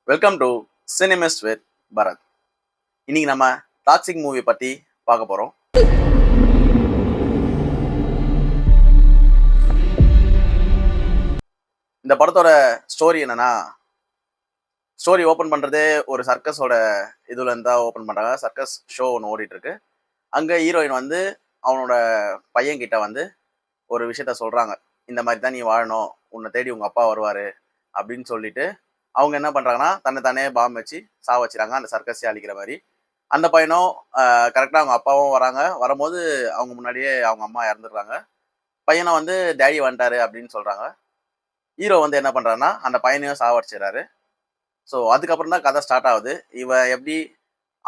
Welcome to cinemist with Bharath. இன்னைக்கு நம்ம toxic movie பத்தி பார்க்க போறோம். இந்த படத்தோட ஸ்டோரி என்னன்னா, ஸ்டோரி ஓப்பன் பண்றதே ஒரு சர்க்கஸோட இதுல இருந்தா ஓப்பன் பண்றாங்க. சர்க்கஸ் ஷோ ஒன்று ஓடிட்டு இருக்கு. அங்க ஹீரோயின் வந்து அவனோட பையன் கிட்ட வந்து ஒரு விஷயத்த சொல்றாங்க. இந்த மாதிரி தான் நீ வாழணும், உன்னை தேடி உங்க அப்பா வருவாரு அப்படின்னு சொல்லிட்டு அவங்க என்ன பண்றாங்கன்னா தன்னை தானே பாம்பு வச்சு வச்சுறாங்க, அந்த சர்க்கஸை அழிக்கிற மாதிரி. அந்த பையனும் கரெக்டாக அவங்க அப்பாவும் வராங்க. வரும்போது அவங்க முன்னாடியே அவங்க அம்மா இறந்துடுறாங்க. பையனை வந்து டேடி வந்துட்டாரு அப்படின்னு சொல்றாங்க. ஹீரோ வந்து என்ன பண்றாருன்னா அந்த பையனையும் சாவடிச்சிடறாரு. ஸோ அதுக்கப்புறம் தான் கதை ஸ்டார்ட் ஆகுது. இவன் எப்படி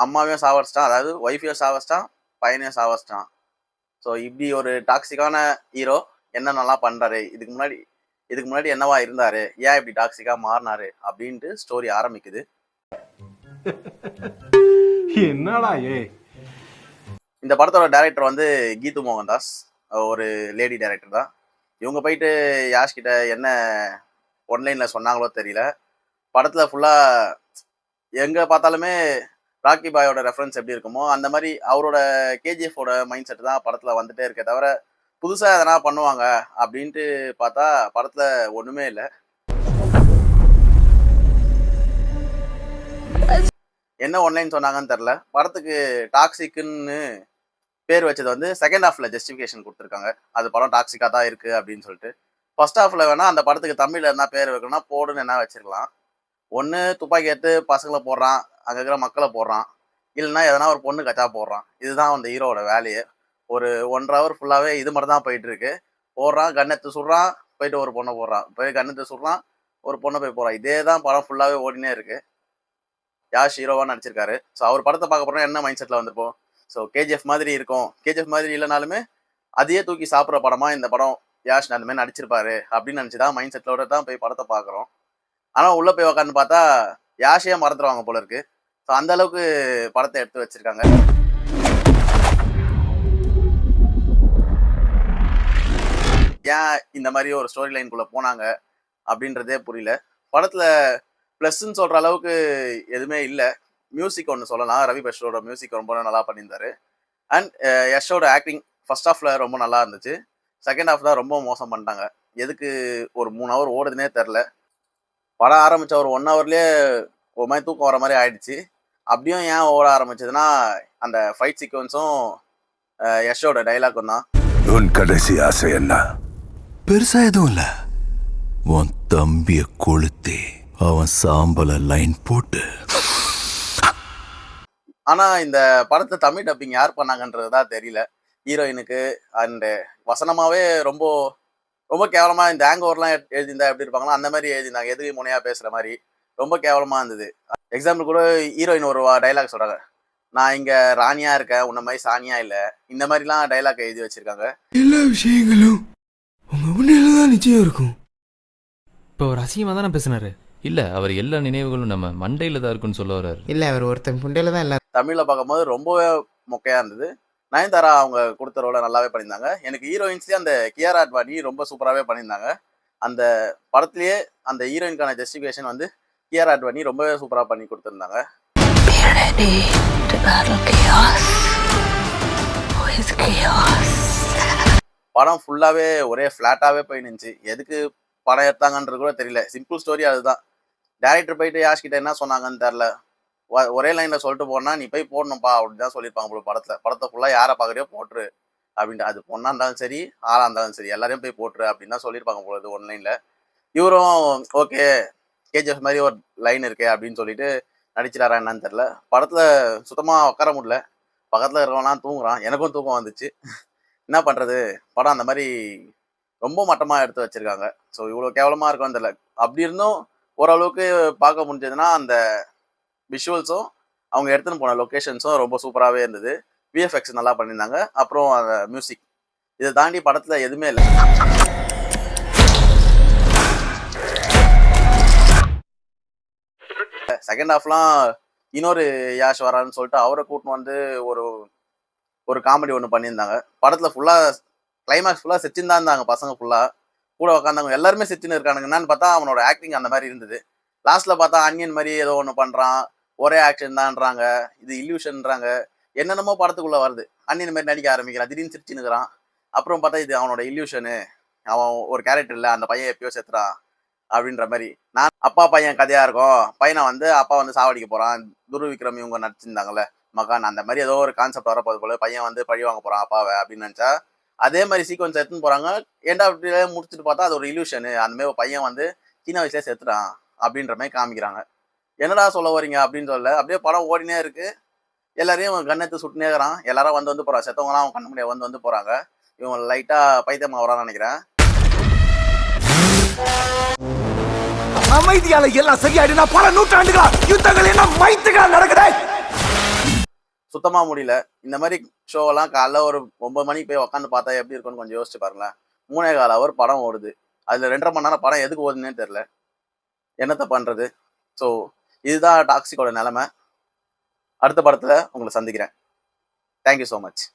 அம்மாவையும் சாவடிச்சிட்டான், அதாவது ஒய்ஃபையும் சாவடிச்சிட்டான், பையனையும் சாவடிச்சிட்டான். ஸோ இப்படி ஒரு டாக்ஸிக்கான ஹீரோ என்னென்னலாம் பண்றாரு, இதுக்கு முன்னாடி என்னவா இருந்தாரு, ஏன் இப்படி டாக்ஸிக்கா மாறினாரு அப்படின்ட்டு ஸ்டோரி ஆரம்பிக்குது. என்னடா இந்த படத்தோட டைரக்டர் வந்து கீது மோகன்தாஸ், ஒரு லேடி டைரக்டர் தான். இவங்க போயிட்டு யாஷ் கிட்ட என்ன ஒன்லைன்ல சொன்னாங்களோ தெரியல. படத்துல ஃபுல்லா எங்க பார்த்தாலுமே ராக்கி பாயோட ரெஃபரன்ஸ் எப்படி இருக்குமோ அந்த மாதிரி அவரோட கேஜிஎஃபோட மைண்ட் செட் தான் படத்துல வந்துட்டே இருக்கே தவிர புதுசா எதனா பண்ணுவாங்க அப்படின்ட்டு பார்த்தா படத்துல ஒண்ணுமே இல்லை. என்ன ஒன்லைன் சொன்னாங்கன்னு தெரியல. படத்துக்கு டாக்ஸிக்குன்னு பேர் வச்சது வந்து செகண்ட் ஹாஃப்ல ஜஸ்டிஃபிகேஷன் கொடுத்துருக்காங்க. அது படம் டாக்ஸிக்கா தான் இருக்கு அப்படின்னு சொல்லிட்டு. ஃபர்ஸ்ட் ஹாஃப்ல வேணா அந்த படத்துக்கு தமிழ்ல என்ன பேர் வைக்கணும்னா போடுன்னு என்ன வச்சிருக்கலாம். ஒன்று துப்பாக்கி எடுத்து பசங்களை போடுறான், அங்கே இருக்கிற மக்களை போடுறான், இல்லைன்னா எதனா ஒரு பொண்ணு கச்சா போடுறான். இதுதான் அந்த ஹீரோவோட வேலையே. ஒரு 1.5 hour ஃபுல்லாகவே இது மாதிரி தான் போயிட்டு இருக்கு. போடுறான், கண்ணெத்து சுடுறான், போயிட்டு ஒரு பொண்ணை போடுறான், போய் கண்ணெத்து சுடுறான், ஒரு பொண்ணை போய் போடுறான். இதே தான் படம் ஃபுல்லாகவே ஓடினே இருக்கு. யாஷ் ஹீரோவாக நடிச்சிருக்காரு. ஸோ அவர் படத்தை பார்க்க போகிறோம் என்ன மைண்ட் செட்டில் வந்திருப்போம். ஸோ கேஜிஎஃப் மாதிரி இருக்கும், கேஜிஎஃப் மாதிரி இல்லைனாலுமே அதையே தூக்கி சாப்பிட்ற படமா இந்த படம் யாஷ் அந்த மாதிரி நடிச்சிருப்பாரு அப்படின்னு நினச்சி தான் மைண்ட் செட்டோட தான் போய் படத்தை பார்க்குறோம். ஆனால் உள்ளே போய் உக்காந்து பார்த்தா யாஷையே மறந்துடுவாங்க போல இருக்கு. ஸோ அந்த அளவுக்கு படத்தை எடுத்து வச்சிருக்காங்க. ஏன் இந்த மாதிரி ஒரு ஸ்டோரி லைனுக்குள்ளே போனாங்க அப்படின்றதே புரியல. படத்தில் ப்ளஸ்ன்னு சொல்கிற அளவுக்கு எதுவுமே இல்லை. மியூசிக் ஒன்று சொல்லலாம். ரவி பஷ்ரோட மியூசிக் ரொம்ப நல்லா பண்ணியிருந்தாரு. அண்ட் யஷோட ஆக்டிங் ஃபர்ஸ்ட் ஹாஃப்ல ரொம்ப நல்லா இருந்துச்சு. செகண்ட் ஹாஃப் தான் ரொம்ப மோசம் பண்ணிட்டாங்க. எதுக்கு ஒரு 3 hour ஓடுதுன்னே தெரில. படம் ஆரம்பித்த ஒரு 1 hourலேயே ஒரு மாதிரி தூக்கம் வர மாதிரி ஆயிடுச்சு. அப்படியும் ஏன் ஓட ஆரம்பிச்சதுன்னா அந்த ஃபைட் சீக்வன்ஸும் யஷோட டைலாக்கும் தான். உன் கடைசி ஆசை என்ன? பெருசா எதுவும் இல்ல, உன் தம்பிய கொளுத்தி அவன் சாம்பல லைன் போட்டு. ஆனா இந்த படத்தை தமிழ் டப்பிங் யார் பண்ணாங்கன்றது தான் தெரியல ஹீரோயினுக்கு. அண்டு வசனமாவே ரொம்ப ரொம்ப கேவலமா இந்த ஹேங் ஓவர்லாம் எழுதியிருந்தா எப்படி இருப்பாங்களோ அந்த மாதிரி எழுதியிருந்தாங்க. எதுக்கு முனையா பேசுற மாதிரி ரொம்ப கேவலமா இருந்தது. எக்ஸாம்பிள் கூட ஹீரோயின் ஒரு டைலாக் சொல்றாங்க, நான் இங்க ராணியா இருக்கேன், உன்ன மாதிரி சாணியா இல்ல, இந்த மாதிரிலாம் டைலாக் எழுதி வச்சிருக்காங்க. எல்லா விஷயங்களும் உங்க முன்னில தான் நிச்சயம் இருக்கும். இப்போ ஒரு அசிங்கமா தானே பேசினாரு. இல்ல, அவர் எல்லா நினைவுகளும் நம்ம மண்டையில தான் இருக்குன்னு சொல்ல வர்றாரு. இல்ல, அவர் ஒருத்தன் புண்டையில தான் எல்லாரும். தமிழ்ல பார்க்கும்போது ரொம்பவே மொக்கையா இருந்தது. நயன்தாரா அவங்க கொடுத்த ரோலை நல்லாவே பண்ணியிருந்தாங்க. எனக்கு ஹீரோயின்ஸ்லேயே அந்த கியாரா அட்வானி ரொம்ப சூப்பராகவே பண்ணியிருந்தாங்க. அந்த படத்துலேயே அந்த ஹீரோயினுக்கான ஜஸ்டிஃபிகேஷன் வந்து கியாரா அட்வானி ரொம்பவே சூப்பராக பண்ணி கொடுத்துருந்தாங்க. படம் ஃபுல்லாகவே ஒரே ஃப்ளாட்டாகவே போய் நின்றுச்சு. எதுக்கு படம் எடுத்தாங்கன்றது கூட தெரியல. சிம்பிள் ஸ்டோரி அதுதான். டேரக்டர் போயிட்டு யாஷ் கிட்ட என்ன சொன்னாங்கன்னு தெரில. ஒரே லைனில் சொல்லிட்டு போனா நீ போய் போடணும்ப்பா அப்படின்னு தான் சொல்லியிருப்பாங்க போல படத்தில். படத்தை ஃபுல்லாக யாரை பார்க்குறியோ போட்டுரு அப்படின்ட்டு. அது பொண்ணாக இருந்தாலும் சரி, ஆளாக இருந்தாலும் சரி, எல்லாரையும் போய் போட்டுரு அப்படின்னு தான் சொல்லியிருப்பாங்க போல இது ஒன்லைனில். இவரும் ஓகே கேஜிஎஃப் மாதிரி ஒரு லைன் இருக்கே அப்படின்னு சொல்லிட்டு நடிச்சிடாரா என்னன்னு தெரில. படத்தில் சுத்தமாக உட்கார முடியல. பக்கத்தில் இருக்கவங்களாம் தூங்குறான். எனக்கும் தூக்கம் வந்துச்சு. என்ன பண்ணுறது, படம் அந்த மாதிரி ரொம்ப மட்டமாக எடுத்து வச்சிருக்காங்க. ஸோ இவ்வளோ கேவலமாக இருக்கும்னு தெரியல. அப்படி இருந்தும் ஓரளவுக்கு பார்க்க முடிஞ்சதுன்னா அந்த விஷுவல்ஸும் அவங்க எடுத்துன்னு போன லொக்கேஷன்ஸும் ரொம்ப சூப்பராகவே இருந்தது. விஎஃப்எக்ஸ் நல்லா பண்ணியிருந்தாங்க. அப்புறம் அந்த மியூசிக், இதை தாண்டி படத்தில் எதுவுமே இல்லை. செகண்ட் ஹாஃப்லாம் இன்னொரு யாஷ் வரான்னு சொல்லிட்டு அவரை கூட்டின்னு வந்து ஒரு காமெடி ஒன்று பண்ணியிருந்தாங்க. படத்தில் ஃபுல்லாக கிளைமேக்ஸ் ஃபுல்லாக சிரிச்சுன்னு தான் இருந்தாங்க பசங்க. ஃபுல்லாக கூட உட்காந்தாங்க எல்லாருமே சிரிச்சுன்னு இருக்கானுங்க. என்னன்னு பார்த்தா அவனோட ஆக்டிங் அந்த மாதிரி இருந்தது. லாஸ்ட்ல பார்த்தா அன்னியன் மாதிரி ஏதோ ஒன்று பண்றான், ஒரே ஆக்ஷன் தான்றாங்க, இது இல்யூஷன்றாங்க, என்னென்னமோ படத்துக்குள்ள வருது. அன்னியன் மாதிரி நடிக்க ஆரம்பிக்கிறான், திடீர்னு சிரிச்சுன்னுக்குறான். அப்புறம் பார்த்தா இது அவனோட இல்யூஷனு, அவன் ஒரு கேரக்டர் இல்லை, அந்த பையன் எப்பயோ செத்துறான் அப்படின்ற மாதிரி. நான் அப்பா பையன் கதையா இருக்கும், பையனை வந்து அப்பா வந்து சாவடிக்க போறான், துரு விக்ரம் இவங்க நடிச்சிருந்தாங்கல்ல மகான், அந்த மாதிரி ஏதோ ஒரு கான்செப்ட் வரப்போது போல, பையன் வந்து பழி வாங்க போறான் அப்பாவை அப்படின்னு நினைச்சா அதே மாதிரி சீக்வன்ஸ் எடுத்துன்னு போறாங்க. எண்ட் ஆஃப் முடிச்சுட்டு பார்த்தா அது ஒரு இல்யூஷனு, அந்த மாதிரி ஒரு பையன் வந்து சின்ன வயசுல செத்துட்டான் அப்படின்ற மாதிரி காமிக்கிறாங்க. என்னடா சொல்ல வரீங்க அப்படின்னு சொல்ல அப்படியே படம் ஓடினே இருக்கு. எல்லாரையும் கண்ணெடுத்து சுட்டுனே இருக்கிறான். எல்லாரும் வந்து போறாங்க, செத்தவங்களாம் அவன் கண்ணு முடியாது வந்து போறாங்க. இவன் லைட்டா பைத்தியமா வரான்னு நினைக்கிறேன். அமைதியால எல்லாம் சரியாயிடுனா பல நூற்றாண்டுகளா யுத்தங்கள் என்ன மைத்துகளா நடக்குதே. சுத்தமா முடியல. இந்த மாதிரி ஷோவெல்லாம் காலைல ஒரு 9 மணிக்கு போய் உட்காந்து பார்த்தா எப்படி இருக்கும்னு கொஞ்சம் யோசிச்சு பாருங்களேன். 3.25 ஹவர் படம் ஓடுது. அதுல 2.5 மணி நேரம் படம் எதுக்கு ஓடுதுன்னே தெரியல. என்னத்த பண்றது? ஸோ இதுதான் டாக்ஸிக்கோட நிலைமை. அடுத்த படத்துல உங்களை சந்திக்கிறேன். Thank you so much.